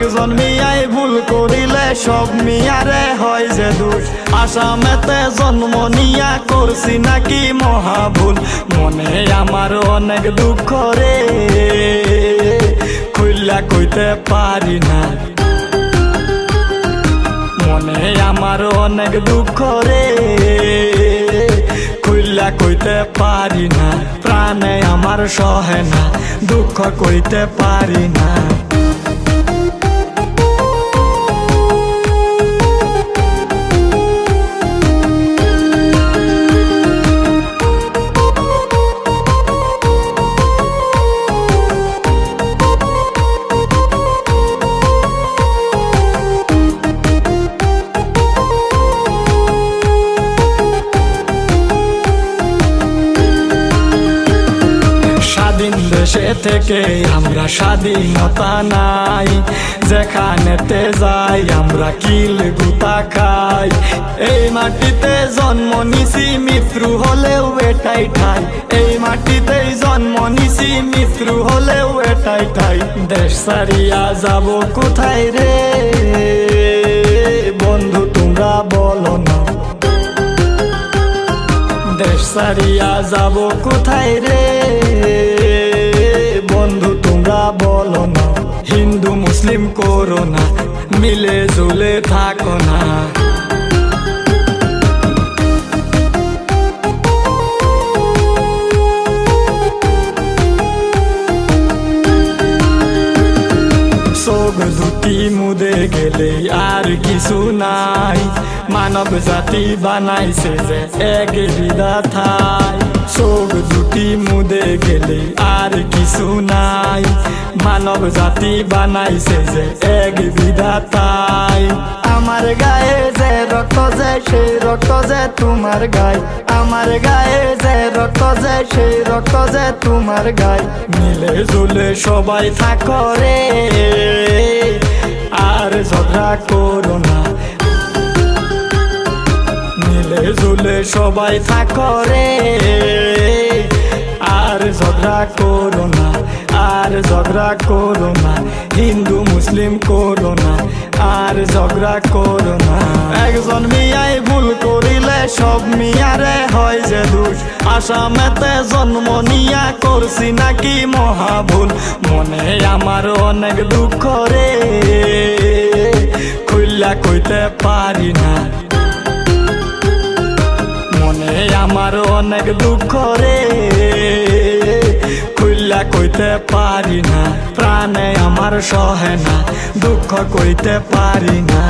একজন মিয়াই ভুল করিলে সব মিয়ারে হয় যে দোষ। আসামেতে জন্ম নিয়া করছি নাকি মহাভুল। মনে আমার অনেক দুঃখ রে, খুইলা কইতে পারি না। মনে আমার অনেক দুঃখ রে, খুইলা কইতে পারি না। প্রাণে আমার সহে না, দুঃখ কইতে পারি না। দেশে থেকে আমরা স্বাধীনতা নাই, যেখানেতে যাই আমরা কিল গুতা খাই। এই মাটিতে জন্ম নিছি, মৃত্যু হলেও এটাই ঠাই। এই মাটিতেই জন্ম নিছি, মৃত্যু হলেও এটাই ঠাই। দেশ ছাড়িয়া যাব কোথায় রে বন্ধু তোমরা বলো না। দেশ ছাড়িয়া যাব কোথায় রে বন্ধু তোমরা বলো না। হিন্দু মুসলিম করো না, মিলে জুলে থাকো না। চোখ দুটি মুদে গেলে আর কিছু নাই। মানব জাতি বানাইছে যে এক বিধাতাই। চোখ দুটি মুদে গেলে আর কিছু নাই। মানব জাতি বানাইছে যে এক বিধাতাই। আমার গায়ে যে রক্ত যে সেই রক্ত যে তোমার গায়ে। আমার গায়ে যে রক্ত যে সেই রক্ত যে তোমার গায়ে। মিলে জুলে সবাই থাকো রে, আর ঝগড়া করো না। মিলে জুলে সবাই থাকো রে, আর ঝগড়া করো না। আর ঝগড়া করো না, হিন্দু মুসলিম করো না, আর ঝগড়া করো না। একজন মিয়াই ভুল করিলে সব মিয়ারে হয় যে দোষ। আসামেতে জন্ম নিয়া করছি নাকি মহাভুল। মনে আমার অনেক দুঃখ রে, খুইলা কইতে পারি না। মনে আমার অনেক দুঃখ রে, খুইলা কইতে পারি না। প্রাণে আমার সহে না, দুঃখ কইতে পারি না।